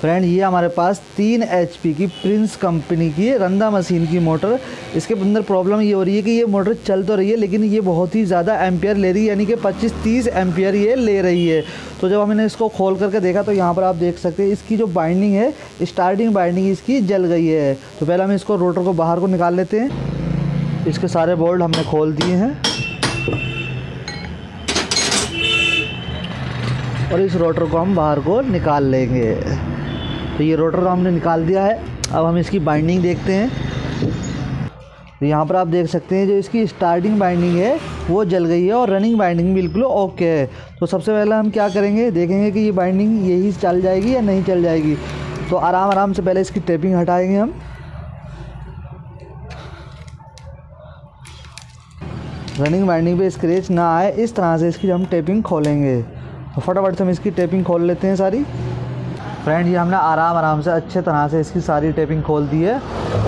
Friend ये हमारे पास 3 HP की प्रिंस कंपनी की रंदा मशीन की मोटर। इसके अंदर प्रॉब्लम ये हो रही है कि ये मोटर चल तो रही है लेकिन ये बहुत ही ज़्यादा एम्पियर ले रही है, यानी कि 25-30 एम्पियर ये ले रही है। तो जब हमने इसको खोल करके देखा तो यहाँ पर आप देख सकते हैं इसकी जो बाइंडिंग है, स्टार्टिंग बाइंडिंग इसकी जल गई है। तो पहले हम इसको रोटर को बाहर को निकाल लेते हैं। इसके सारे बोल्ट हमने खोल दिए हैं और इस रोटर को हम बाहर को निकाल लेंगे। तो ये रोटर को हमने निकाल दिया है। अब हम इसकी बाइंडिंग देखते हैं। तो यहाँ पर आप देख सकते हैं जो इसकी स्टार्टिंग बाइंडिंग है वो जल गई है और रनिंग बाइंडिंग बिल्कुल ओके है। तो सबसे पहले हम क्या करेंगे, देखेंगे कि ये बाइंडिंग यही चल जाएगी या नहीं चल जाएगी। तो आराम से पहले इसकी टेपिंग हटाएंगे हम। रनिंग बाइंडिंग पे स्क्रैच ना आए इस तरह से इसकी हम टेपिंग खोलेंगे। तो फटाफट से हम इसकी टेपिंग खोल लेते हैं सारी। फ्रेंड ये हमने आराम से अच्छे तरह से इसकी सारी टेपिंग खोल दी है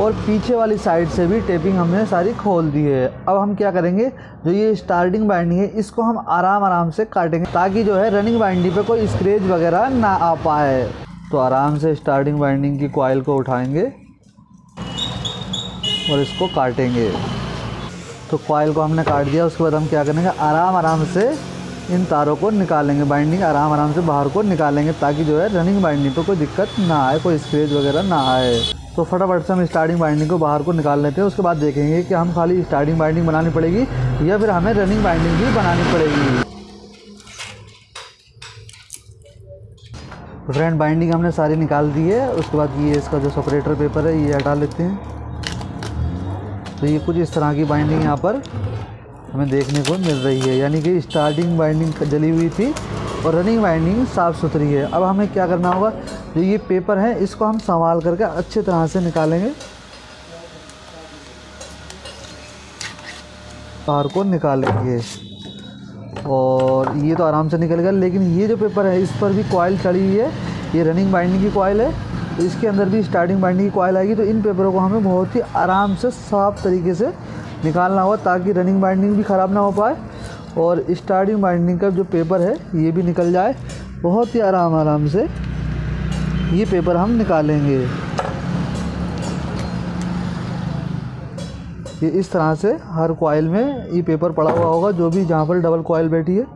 और पीछे वाली साइड से भी टेपिंग हमने सारी खोल दी है। अब हम क्या करेंगे, जो ये स्टार्टिंग बाइंडिंग है इसको हम आराम से काटेंगे ताकि जो है रनिंग बाइंडिंग पे कोई स्क्रैच वगैरह ना आ पाए। तो आराम से स्टार्टिंग बाइंडिंग की कॉइल को उठाएंगे और इसको काटेंगे। तो कॉइल को हमने काट दिया। उसके बाद हम क्या करेंगे, आराम से इन तारों को निकालेंगे, बाइंडिंग आराम से बाहर को निकालेंगे ताकि जो है रनिंग बाइंडिंग पे कोई दिक्कत ना आए, कोई स्क्रैच वगैरह ना आए। तो फटाफट से हम स्टार्टिंग बाइंडिंग को बाहर को निकाल लेते हैं। उसके बाद देखेंगे कि हम खाली स्टार्टिंग बाइंडिंग बनानी पड़ेगी या फिर हमें रनिंग बाइंडिंग भी बनानी पड़ेगी। तो फ्रेंड बाइंडिंग हमने सारी निकाल दी है। उसके बाद ये इसका जो सेपरेटर पेपर है ये हटा लेते हैं। तो ये कुछ इस तरह की बाइंडिंग यहाँ पर हमें देखने को मिल रही है, यानी कि स्टार्टिंग बाइंडिंग जली हुई थी और रनिंग बाइंडिंग साफ़ सुथरी है। अब हमें क्या करना होगा, जो ये पेपर है इसको हम संभाल करके अच्छे तरह से निकालेंगे, बाहर को निकालेंगे। और ये तो आराम से निकल गया, लेकिन ये जो पेपर है इस पर भी कॉइल चढ़ी हुई है। ये रनिंग बाइंडिंग की कॉइल है, तो इसके अंदर भी स्टार्टिंग बाइंडिंग की कॉइल आएगी। तो इन पेपरों को हमें बहुत ही आराम से साफ़ तरीके से निकालना होगा ताकि रनिंग बाइंडिंग भी ख़राब ना हो पाए और स्टार्टिंग बाइंडिंग का जो पेपर है ये भी निकल जाए। बहुत ही आराम से ये पेपर हम निकालेंगे। ये इस तरह से हर कॉइल में ये पेपर पड़ा हुआ होगा, जो भी जहाँ पर डबल कॉइल बैठी है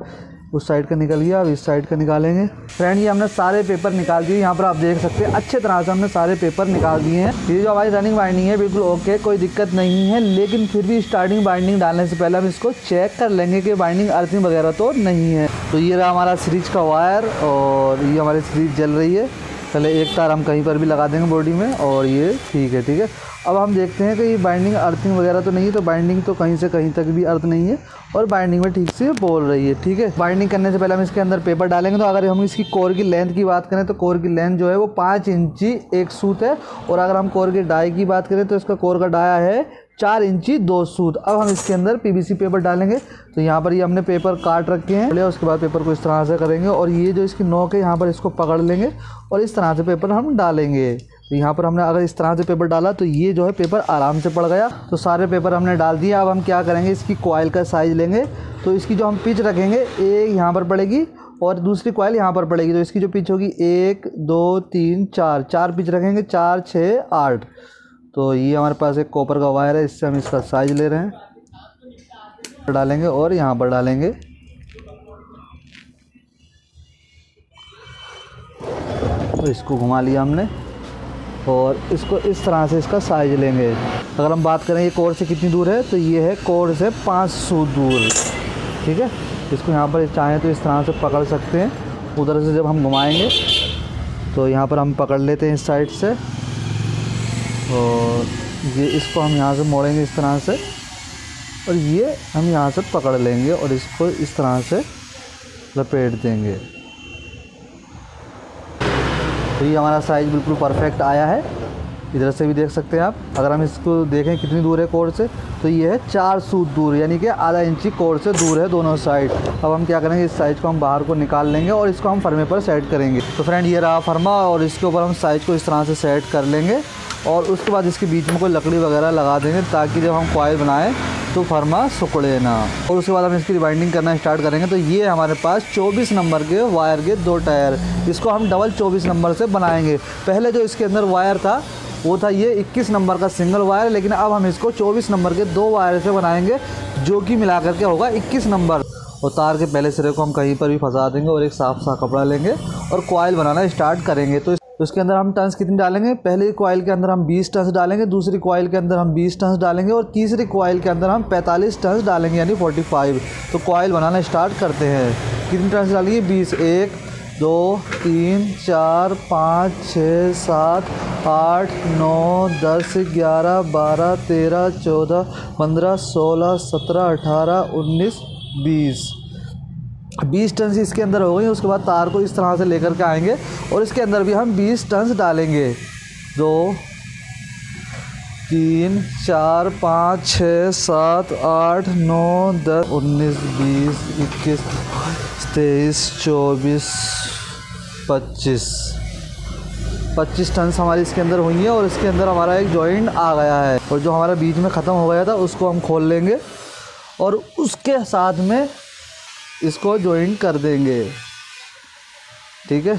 उस साइड का निकल गया। अब इस साइड का निकालेंगे। फ्रेंड ये हमने सारे पेपर निकाल दिए। यहाँ पर आप देख सकते हैं अच्छे तरह से हमने सारे पेपर निकाल दिए हैं। ये जो हमारी रनिंग बाइंडिंग है बिल्कुल ओके, कोई दिक्कत नहीं है, लेकिन फिर भी स्टार्टिंग बाइंडिंग डालने से पहले हम इसको चेक कर लेंगे कि बाइंडिंग अर्थिंग वगैरह तो नहीं है। तो ये रहा हमारा सीरीज का वायर और ये हमारी सीरीज जल रही है। पहले एक तार हम कहीं पर भी लगा देंगे बॉडी में और ये ठीक है। अब हम देखते हैं कि ये बाइंडिंग अर्थिंग वगैरह तो नहीं है। तो बाइंडिंग तो कहीं से कहीं तक भी अर्थ नहीं है और बाइंडिंग में ठीक से बोल रही है। ठीक है, बाइंडिंग करने से पहले हम इसके अंदर पेपर डालेंगे। तो अगर हम इसकी कोर की लेंथ की बात करें तो कोर की लेंथ जो है वो 5 इंची एक सूत है। और अगर हम कोर के डाई की बात करें तो इसका कोर का डाया है 4 इंची 2 सूत। अब हम इसके अंदर PVC पेपर डालेंगे। तो यहाँ पर ये हमने पेपर काट रखे हैं। उसके बाद पेपर को इस तरह से करेंगे और ये जो इसकी नोक है यहाँ पर इसको पकड़ लेंगे और इस तरह से पेपर हम डालेंगे। तो यहाँ पर हमने अगर इस तरह से पेपर डाला तो ये जो है पेपर आराम से पड़ गया। तो सारे पेपर हमने डाल दिए। अब हम क्या करेंगे, इसकी कॉइल का साइज़ लेंगे। तो इसकी जो हम पिच रखेंगे, एक यहाँ पर पड़ेगी और दूसरी कॉइल यहाँ पर पड़ेगी। तो इसकी जो पिच होगी 1 2 3 4 पिच रखेंगे, 4 6 8। तो ये हमारे पास एक कॉपर का वायर है, इससे हम इसका साइज़ ले रहे हैं, डालेंगे और यहाँ पर डालेंगे। तो इसको घुमा लिया हमने और इसको इस तरह से इसका साइज़ लेंगे। अगर हम बात करें ये कोर से कितनी दूर है, तो ये है कोर से 5 सूत दूर। ठीक है, इसको यहाँ पर चाहें तो इस तरह से पकड़ सकते हैं। उधर से जब हम घुमाएंगे तो यहाँ पर हम पकड़ लेते हैं इस साइड से और ये इसको हम यहाँ से मोड़ेंगे इस तरह से और ये हम यहाँ से पकड़ लेंगे और इसको इस तरह से लपेट देंगे। तो ये हमारा साइज़ बिल्कुल परफेक्ट आया है। इधर से भी देख सकते हैं आप। अगर हम इसको देखें कितनी दूर है कोर से, तो ये है 4 सूत दूर, यानी कि आधा इंची कोर से दूर है दोनों साइड। अब हम क्या करेंगे, इस साइज़ को हम बाहर को निकाल लेंगे और इसको हम फर्मे पर सेट करेंगे। तो फ्रेंड ये रहा फर्मा और इसके ऊपर हम साइज़ को इस तरह से सेट कर लेंगे और उसके बाद इसके बीच में कोई लकड़ी वगैरह लगा देंगे ताकि जब हम कॉइल बनाएं तो फरमा सिकुड़े ना। और उसके बाद हम इसकी रिवाइंडिंग करना स्टार्ट करेंगे। तो ये हमारे पास 24 नंबर के वायर के 2 टायर, इसको हम डबल 24 नंबर से बनाएंगे। पहले जो इसके अंदर वायर था वो था ये 21 नंबर का सिंगल वायर, लेकिन अब हम इसको 24 नंबर के 2 वायर से बनाएंगे जो कि मिला करके होगा 21 नंबर। और तार के पहले सिरे को हम कहीं पर भी फंसा देंगे और एक साफ सा कपड़ा लेंगे और कॉइल बनाना स्टार्ट करेंगे। तो उसके अंदर हम टर्न्स कितनी डालेंगे, पहले कॉइल के अंदर हम 20 टर्न्स डालेंगे, दूसरी कॉइल के अंदर हम 20 टर्न्स डालेंगे और तीसरी कॉइल के अंदर हम 45 टर्न्स डालेंगे, यानी 45। तो कॉइल बनाना स्टार्ट करते हैं। कितनी टर्न्स डालिए, 20। 1 2 3 4 5 6 7 8 9 10 11 12 13 14 15 16 17 18 19 20 टर्न्स इसके अंदर हो गई। उसके बाद तार को इस तरह से लेकर के आएंगे और इसके अंदर भी हम 20 टर्न्स डालेंगे। 2 3 4 5 6 7 8 9 10 19 20 21 23 24 25 टर्न्स हमारी इसके अंदर हुई है। और इसके अंदर हमारा एक जॉइंट आ गया है और जो हमारा बीच में ख़त्म हो गया था उसको हम खोल लेंगे और उसके साथ में इसको जॉइंट कर देंगे। ठीक है,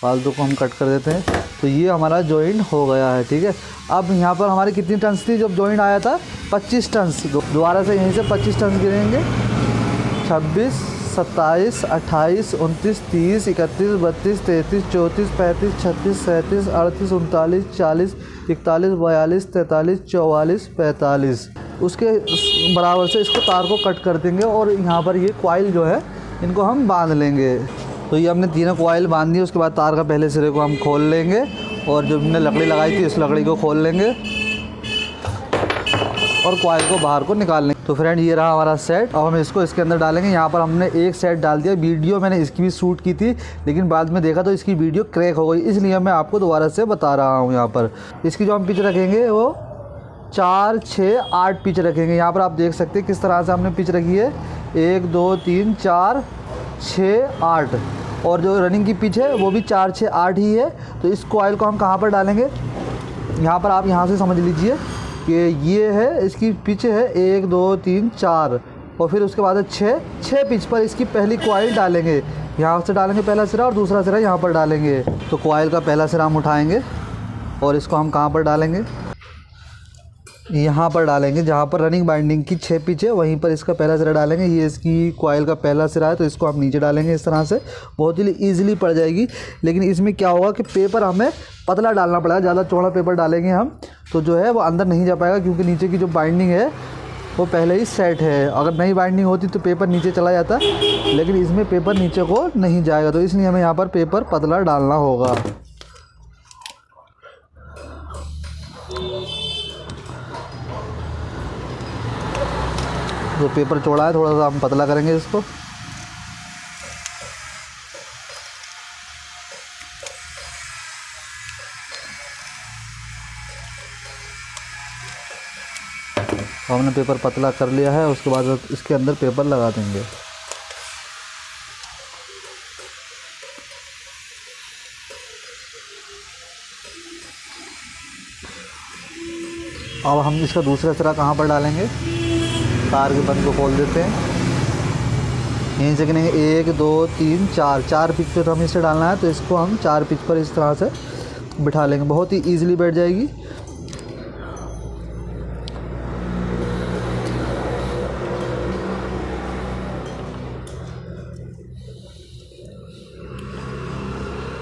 फालतू को हम कट कर देते हैं। तो ये हमारा जॉइंट हो गया है। ठीक है, अब यहाँ पर हमारी कितनी टर्न्स थी जब जॉइंट आया था, 25 टर्न्स। दोबारा से यहीं से 25 टर्न्स गिरेंगे। 26 27 28 29 30 31 32 33 34 35 36 37 38 39 40 41 42 43 44 45। उसके बराबर से इसको तार को कट कर देंगे और यहाँ पर ये कॉइल जो है इनको हम बांध लेंगे। तो ये हमने तीनों कॉइल बांध दी। उसके बाद तार का पहले सिरे को हम खोल लेंगे और जो हमने लकड़ी लगाई थी इस लकड़ी को खोल लेंगे और कॉइल को बाहर को निकाल लेंगे। तो फ्रेंड ये रहा हमारा सेट। अब हम इसको इसके अंदर डालेंगे। यहाँ पर हमने एक सेट डाल दिया। वीडियो मैंने इसकी भी शूट की थी लेकिन बाद में देखा तो इसकी वीडियो क्रैक हो गई, इसलिए मैं आपको दोबारा से बता रहा हूँ। यहाँ पर इसकी जो हम पिच रखेंगे वो 4 6 8 पिच रखेंगे। यहाँ पर आप देख सकते हैं किस तरह से हमने पिच रखी है, 1 2 3 4 6 8। और जो रनिंग की पिच है वो भी 4 6 8 ही है। तो इस कॉइल को हम कहाँ पर डालेंगे, यहाँ पर आप यहाँ से समझ लीजिए कि ये है इसकी पिच है 1 2 3 4 और फिर उसके बाद 6 पिच पर इसकी पहली कॉइल डालेंगे। यहाँ से डालेंगे पहला सिरा और दूसरा सिरा यहाँ पर डालेंगे। तो कॉइल का पहला सिरा हम उठाएंगे और इसको हम कहाँ पर डालेंगे, यहाँ पर डालेंगे जहाँ पर रनिंग बाइंडिंग की 6 पिच है वहीं पर इसका पहला सिरा डालेंगे। ये इसकी कॉइल का पहला सिरा है तो इसको हम नीचे डालेंगे। इस तरह से बहुत ही ईजिली पड़ जाएगी। लेकिन इसमें क्या होगा कि पेपर हमें पतला डालना पड़ेगा, ज़्यादा चौड़ा पेपर डालेंगे हम तो जो है वो अंदर नहीं जा पाएगा क्योंकि नीचे की जो बाइंडिंग है वो पहले ही सेट है। अगर नई बाइंडिंग होती तो पेपर नीचे चला जाता, लेकिन इसमें पेपर नीचे को नहीं जाएगा तो इसलिए हमें यहाँ पर पेपर पतला डालना होगा। जो पेपर चौड़ा है थोड़ा सा हम पतला करेंगे इसको। हमने पेपर पतला कर लिया है। उसके बाद इसके अंदर पेपर लगा देंगे। अब हम इसका दूसरा सिरा कहाँ पर डालेंगे, तार के बंद को खोल देते हैं। यहीं से गिनेंगे 1 2 3 4 पिच पर हमें इसे डालना है तो इसको हम 4 पिच पर इस तरह से बिठा लेंगे। बहुत ही ईजिली बैठ जाएगी।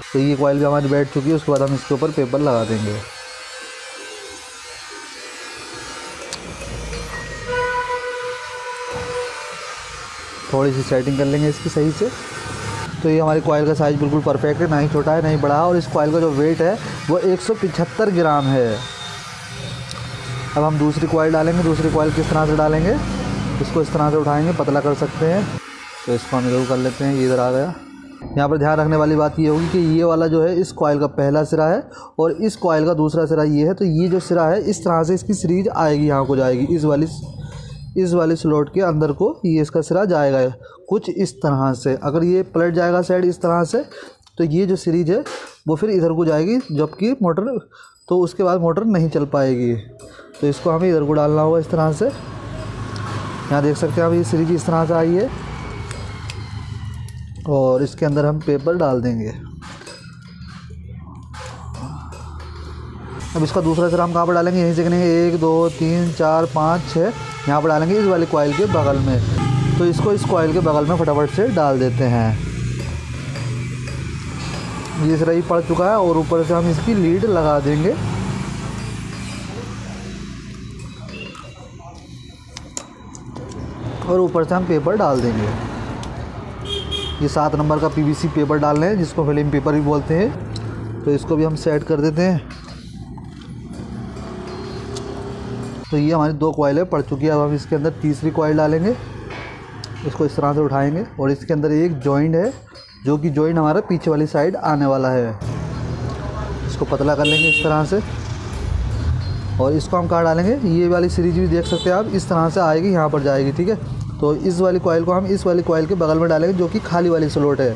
तो ये कॉइल भी हमारी बैठ चुकी है। उसके बाद हम इसके ऊपर पेपर लगा देंगे। थोड़ी सी सेटिंग कर लेंगे इसकी सही से। तो ये हमारी कॉइल का साइज़ बिल्कुल परफेक्ट है, ना ही छोटा है ना ही बड़ा है। और इस कॉइल का जो वेट है वो 175 ग्राम है। अब हम दूसरी कॉइल डालेंगे। दूसरी कॉइल किस तरह से डालेंगे, इसको इस तरह से उठाएंगे, पतला कर सकते हैं। तो इसको हम इधर कर लेते हैं, ये इधर आ गया। यहाँ पर ध्यान रखने वाली बात ये होगी कि ये वाला जो है इस कॉइल का पहला सिरा है और इस कॉइल का दूसरा सिरा ये है। तो ये जो सिरा है इस तरह से इसकी सीरीज आएगी, यहाँ को जाएगी। इस वाली स्लॉट के अंदर को ये इसका सिरा जाएगा कुछ इस तरह से। अगर ये पलट जाएगा साइड इस तरह से तो ये जो सीरीज है वो फिर इधर को जाएगी, जबकि मोटर तो उसके बाद मोटर नहीं चल पाएगी। तो इसको हमें इधर को डालना होगा इस तरह से। यहाँ देख सकते हैं अब ये सीरीज इस तरह से आई है और इसके अंदर हम पेपर डाल देंगे। अब इसका दूसरा सिरा हम कहाँ पर डालेंगे, यहीं से करेंगे 1 2 3 4 5 6, यहाँ पर डालेंगे इस वाली कॉइल के बगल में। तो इसको इस कॉइल के बगल में फटाफट से डाल देते हैं। ये सिरा ही पड़ चुका है और ऊपर से हम इसकी लीड लगा देंगे। और ऊपर से हम पेपर डाल देंगे। ये 7 नंबर का पीवीसी पेपर डाल रहे हैं, जिसको फिल्म पेपर भी बोलते हैं। तो इसको भी हम सेट कर देते हैं। तो ये हमारी 2 कॉइलें पड़ चुकी है। अब हम इसके अंदर तीसरी कॉइल डालेंगे। इसको इस तरह से उठाएंगे और इसके अंदर एक जॉइंट है, जो कि जॉइंट हमारा पीछे वाली साइड आने वाला है। इसको पतला कर लेंगे इस तरह से और इसको हम कहाँ डालेंगे, ये वाली सीरीज भी देख सकते हैं आप, इस तरह से आएगी, यहाँ पर जाएगी। ठीक है, तो इस वाली कॉइल को हम इस वाली कॉइल के बगल में डालेंगे, जो कि खाली वाली स्लॉट है।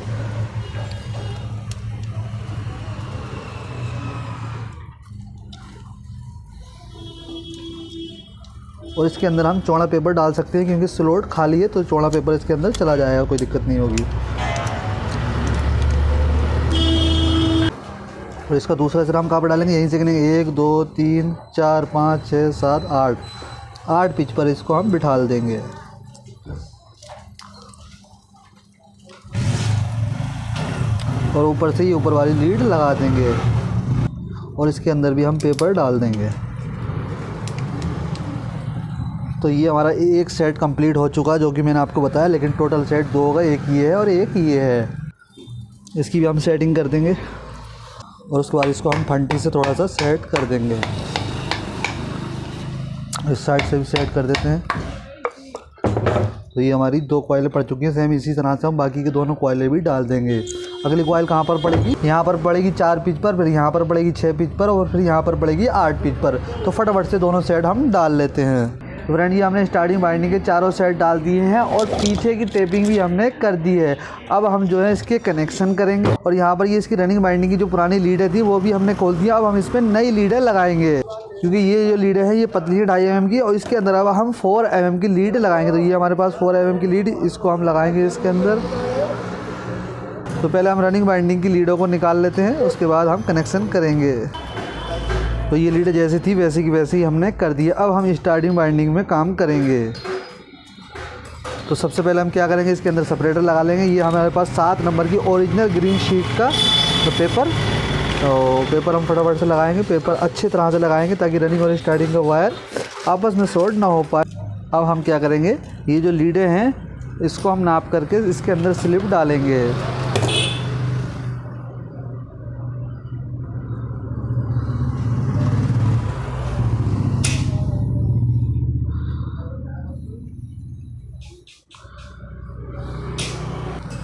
और इसके अंदर हम चौड़ा पेपर डाल सकते हैं, क्योंकि स्लॉट खाली है तो चौड़ा पेपर इसके अंदर चला जाएगा, कोई दिक्कत नहीं होगी। और इसका दूसरा सिरा हम कहाँ पर डालेंगे, यहीं से करेंगे 1 2 3 4 5 6 7 8 पिच पर इसको हम बिठा देंगे। और ऊपर से ये ऊपर वाली लीड लगा देंगे और इसके अंदर भी हम पेपर डाल देंगे। तो ये हमारा एक सेट कंप्लीट हो चुका है, जो कि मैंने आपको बताया, लेकिन टोटल सेट 2 होगा, एक ये है और एक ये है। इसकी भी हम सेटिंग कर देंगे और उसके बाद इसको हम फंटी से थोड़ा सा सेट कर देंगे। इस साइड से भी सेट कर देते हैं। तो ये हमारी 2 कॉइलें पड़ चुकी हैं। सेम इसी तरह से हम बाकी के दोनों कॉइलें भी डाल देंगे। अगली कॉइल कहाँ पर पड़ेगी, यहाँ पर पड़ेगी 4 पिच पर, फिर यहाँ पर पड़ेगी 6 पिच पर और फिर यहाँ पर पड़ेगी 8 पिच पर। तो फटाफट से दोनों सेट हम डाल लेते हैं। तो फ्रेंड ये हमने स्टार्टिंग बाइंडिंग के चारों सेट डाल दिए हैं और पीछे की टेपिंग भी हमने कर दी है। अब हम जो है इसके कनेक्शन करेंगे और यहाँ पर ये इसकी रनिंग बाइंडिंग की जो पुरानी लीडें थी वो भी हमने खोल दिया। अब हम इस पर नई लीडें लगाएंगे, क्योंकि ये जो लीडें हैं ये पतली है 2.5 mm की और इसके अंदर अब हम 4 mm की लीड लगाएंगे। तो ये हमारे पास 4 mm की लीड, इसको हम लगाएंगे इसके अंदर। तो पहले हम रनिंग बाइंडिंग की लीडों को निकाल लेते हैं, उसके बाद हम कनेक्शन करेंगे। तो ये लीड जैसी थी वैसी की वैसी ही हमने कर दी है। अब हम स्टार्टिंग बाइंडिंग में काम करेंगे। तो सबसे पहले हम क्या करेंगे, इसके अंदर सेपरेटर लगा लेंगे। ये हमारे पास 7 नंबर की ओरिजिनल ग्रीन शीट का तो पेपर हम फटाफट से लगाएंगे। पेपर अच्छी तरह से लगाएंगे ताकि रनिंग और स्टार्टिंग का वायर आपस में शॉर्ट ना हो पाए। अब हम क्या करेंगे, ये जो लीडें हैं इसको हम नाप करके इसके अंदर स्लिप डालेंगे।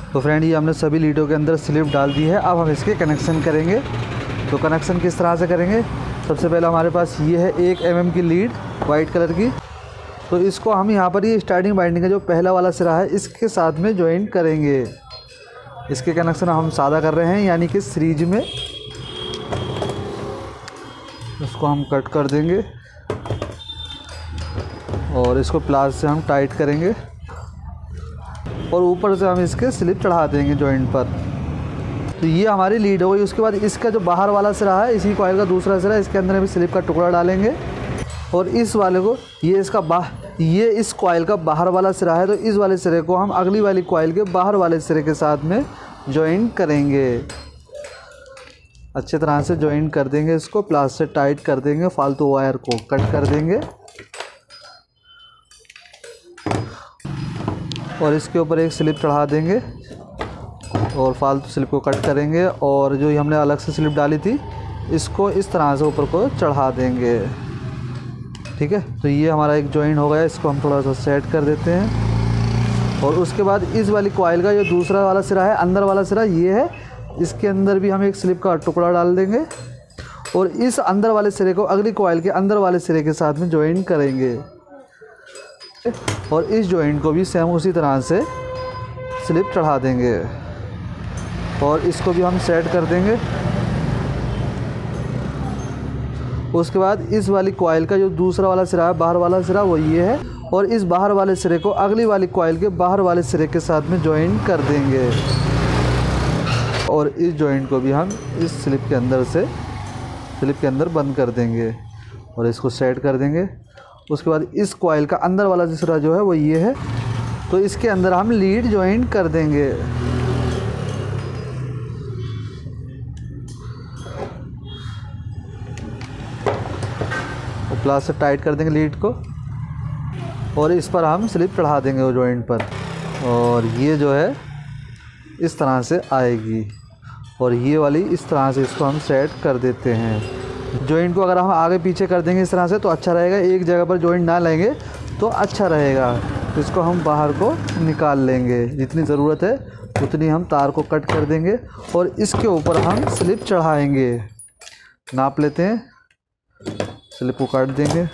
तो फ्रेंड ये हमने सभी लीडों के अंदर स्लिप डाल दी है। अब हम इसके कनेक्शन करेंगे। तो कनेक्शन किस तरह से करेंगे, सबसे पहले हमारे पास ये है 1 mm की लीड वाइट कलर की। तो इसको हम यहाँ पर ये स्टार्टिंग बाइंडिंग का जो पहला वाला सिरा है इसके साथ में ज्वाइन करेंगे। इसके कनेक्शन हम सादा कर रहे हैं, यानी कि सीरीज में। इसको हम कट कर देंगे और इसको प्लास से हम टाइट करेंगे और ऊपर से हम इसके स्लिप चढ़ा देंगे जॉइंट पर। तो ये हमारी लीड हो गई। उसके बाद इसका जो बाहर वाला सिरा है, इसी कॉइल का दूसरा सिरा, इसके अंदर भी स्लिप का टुकड़ा डालेंगे और इस वाले को ये इस कॉइल का बाहर वाला सिरा है, तो इस वाले सिरे को हम अगली वाली कॉइल के बाहर वाले सिरे के साथ में जॉइन करेंगे। अच्छे तरह से जॉइन कर देंगे, इसको प्लास से टाइट कर देंगे, फालतू वायर को कट कर देंगे और इसके ऊपर एक स्लिप चढ़ा देंगे और फालतू स्लिप को कट करेंगे और जो हमने अलग से स्लिप डाली थी इसको इस तरह से ऊपर को चढ़ा देंगे। ठीक है, तो ये हमारा एक जॉइंट हो गया। इसको हम थोड़ा सा सेट कर देते हैं और उसके बाद इस वाली कॉइल का जो दूसरा वाला सिरा है, अंदर वाला सिरा ये है, इसके अंदर भी हम एक स्लिप का टुकड़ा डाल देंगे और इस अंदर वाले सिरे को अगली कॉइल के अंदर वाले सिरे के साथ में जॉइन करेंगे और इस जॉइंट को भी सेम उसी तरह से स्लिप चढ़ा देंगे। और इसको भी हम सेट कर देंगे। उसके बाद इस वाली कॉइल का जो दूसरा वाला सिरा है, बाहर वाला सिरा, वो ये है, और इस बाहर वाले सिरे को अगली वाली कॉइल के बाहर वाले सिरे के साथ में ज्वाइन कर देंगे। और इस जॉइंट को भी हम इस स्लिप के अंदर बंद कर देंगे और इसको सेट कर देंगे। उसके बाद इस कॉइल का अंदर वाला सिरा जो है वो ये है, तो इसके अंदर हम लीड ज्वाइंट कर देंगे। और प्लास से टाइट कर देंगे लीड को और इस पर हम स्लिप चढ़ा देंगे वो जॉइंट पर, और ये जो है इस तरह से आएगी। और ये वाली इस तरह से इसको हम सेट कर देते हैं। जॉइंट को अगर हम आगे पीछे कर देंगे इस तरह से तो अच्छा रहेगा, एक जगह पर जॉइंट ना लेंगे तो अच्छा रहेगा। इसको हम बाहर को निकाल लेंगे, जितनी ज़रूरत है उतनी हम तार को कट कर देंगे और इसके ऊपर हम स्लिप चढ़ाएंगे। नाप लेते हैं, स्लिप को काट देंगे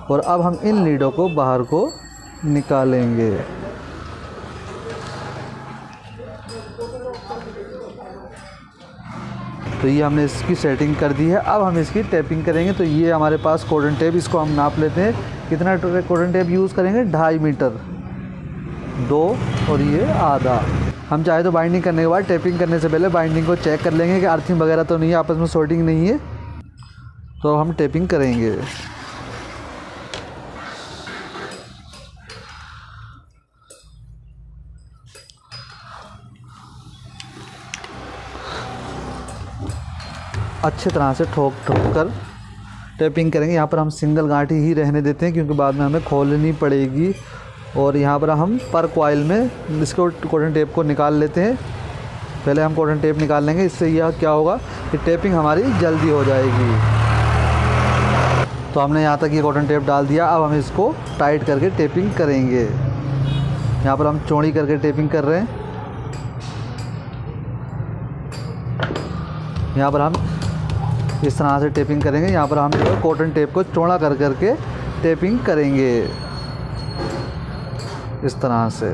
और अब हम इन लीडों को बाहर को निकालेंगे। तो ये हमने इसकी सेटिंग कर दी है। अब हम इसकी टेपिंग करेंगे। तो ये हमारे पास कॉटन टेप, इसको हम नाप लेते हैं। कितना कॉटन टेप यूज़ करेंगे? 2.5 मीटर, 2 और ये आधा। हम चाहे तो बाइंडिंग करने के बाद टेपिंग करने से पहले बाइंडिंग को चेक कर लेंगे कि अर्थिंग वगैरह तो नहीं है, आपस में शॉर्टिंग नहीं है, तो हम टेपिंग करेंगे। अच्छे तरह से ठोक कर टेपिंग करेंगे। यहाँ पर हम सिंगल गांठी ही रहने देते हैं क्योंकि बाद में हमें खोलनी पड़ेगी। और यहाँ पर हम पर कॉइल में इसको कॉटन टेप को निकाल लेते हैं। पहले हम कॉटन टेप निकाल लेंगे, इससे यह क्या होगा कि टेपिंग हमारी जल्दी हो जाएगी। तो हमने यहाँ तक ये कॉटन टेप डाल दिया। अब हम इसको टाइट करके टेपिंग करेंगे। यहाँ पर हम चौड़ी करके टेपिंग कर रहे हैं। यहाँ पर हम इस तरह से टेपिंग करेंगे। यहाँ पर हम जो कॉटन टेप को चौड़ा कर करके टेपिंग करेंगे इस तरह से।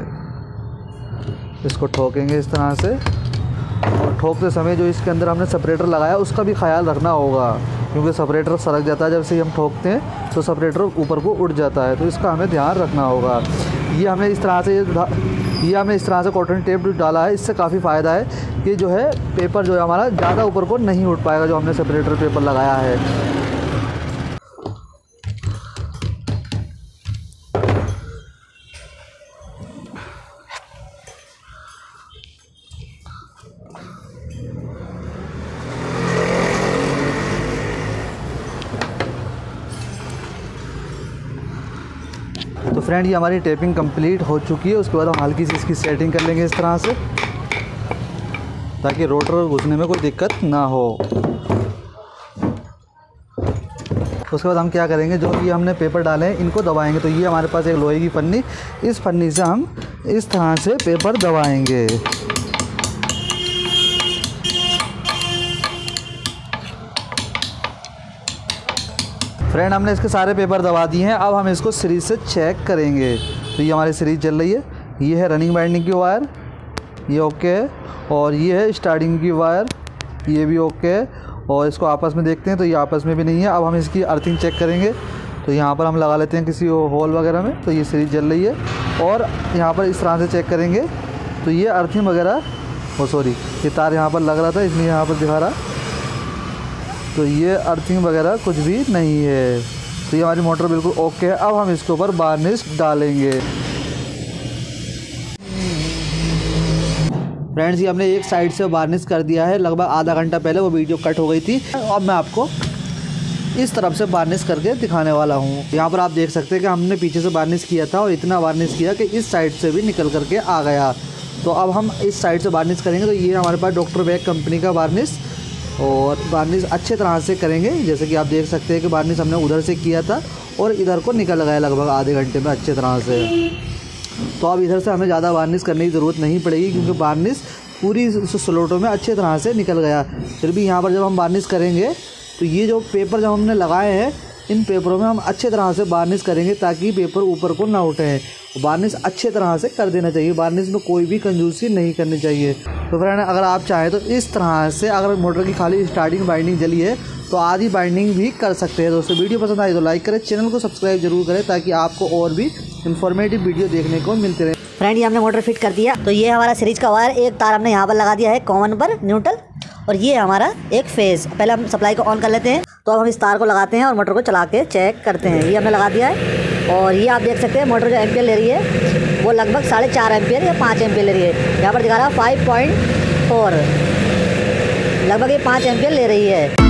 इसको ठोकेंगे इस तरह से, और ठोकते समय जो इसके अंदर हमने सेपरेटर लगाया उसका भी ख्याल रखना होगा क्योंकि सेपरेटर सरक जाता है। जब से हम ठोकते हैं तो सेपरेटर ऊपर को उठ जाता है, तो इसका हमें ध्यान रखना होगा। ये हमने इस तरह से कॉटन टेप डाला है। इससे काफ़ी फ़ायदा है कि जो है पेपर जो है हमारा ज़्यादा ऊपर को नहीं उठ पाएगा जो हमने सेपरेटर पेपर लगाया है। तो फ्रेंड ये हमारी टेपिंग कंप्लीट हो चुकी है। उसके बाद हम हल्की सी इसकी सेटिंग कर लेंगे इस तरह से ताकि रोटर घुसने में कोई दिक्कत ना हो। उसके बाद हम क्या करेंगे, जो ये हमने पेपर डाले हैं इनको दबाएंगे। तो ये हमारे पास एक लोहे की पन्नी, इस पन्नी से हम इस तरह से पेपर दबाएंगे। फ्रेंड हमने इसके सारे पेपर दबा दिए हैं। अब हम इसको सीरीज से चेक करेंगे। तो ये हमारी सीरीज चल रही है। ये है रनिंग बाइंडिंग की वायर, ये ओके है, और ये है स्टार्टिंग की वायर, ये भी ओके है। और इसको आपस में देखते हैं तो ये आपस में भी नहीं है। अब हम इसकी अर्थिंग चेक करेंगे। तो यहाँ पर हम लगा लेते हैं किसी होल वगैरह में। तो ये सीरीज चल रही है। और यहाँ पर इस तरह से चेक करेंगे तो ये अर्थिंग वगैरह, ये तार यहाँ पर लग रहा था इसलिए यहाँ पर दिखा रहा, तो ये अर्थिंग वगैरह कुछ भी नहीं है। तो ये हमारी मोटर बिल्कुल ओके है। अब हम इसके ऊपर वार्निश डालेंगे। फ्रेंड्स ये हमने एक साइड से वार्निश कर दिया है, लगभग आधा घंटा पहले वो वीडियो कट हो गई थी। अब मैं आपको इस तरफ से वार्निश करके दिखाने वाला हूँ। यहाँ पर आप देख सकते हैं कि हमने पीछे से वार्निश किया था और इतना वार्निश किया कि इस साइड से भी निकल करके आ गया। तो अब हम इस साइड से वार्निश करेंगे। तो ये हमारे पास डॉक्टर बैग कंपनी का वार्निश, और वार्निश अच्छे तरह से करेंगे। जैसे कि आप देख सकते हैं कि वार्निश हमने उधर से किया था और इधर को निकल गया लगभग आधे घंटे में अच्छे तरह से। तो अब इधर से हमें ज़्यादा वार्निश करने की ज़रूरत नहीं पड़ेगी क्योंकि वार्निश पूरी स्लोटों में अच्छे तरह से निकल गया। फिर भी यहाँ पर जब हम वार्निश करेंगे तो ये जो पेपर जब हमने लगाए हैं इन पेपरों में हम अच्छे तरह से वार्निश करेंगे ताकि पेपर ऊपर को ना उठे। वार्निश अच्छे तरह से कर देना चाहिए। वार्निश में कोई भी कंजूसी नहीं करनी चाहिए। तो फ्रेंड अगर आप चाहें तो इस तरह से अगर मोटर की खाली स्टार्टिंग बाइंडिंग जली है तो आधी बाइंडिंग भी कर सकते हैं। दोस्तों वीडियो पसंद आई तो लाइक करें, चैनल को सब्सक्राइब जरूर करें ताकि आपको और भी इंफॉर्मेटिव वीडियो देखने को मिलते रहे। फ्रेंड ये हमने मोटर फिट कर दिया। तो ये हमारा सीरीज का वायर, एक तार हमने यहाँ पर लगा दिया है कॉमन पर न्यूट्रल, और ये हमारा एक फेज। पहले हम सप्लाई को ऑन कर लेते हैं। तो अब हम इस तार को लगाते हैं और मोटर को चला के चेक करते हैं। ये हमने लगा दिया है और ये आप देख सकते हैं मोटर जो एम्पियर ले रही है वो लगभग 4.5 एम्पियर या 5 एम्पियर ले रही है। यहाँ पर दिखा रहा है 5.4, लगभग ये 5 एम्पियर ले रही है।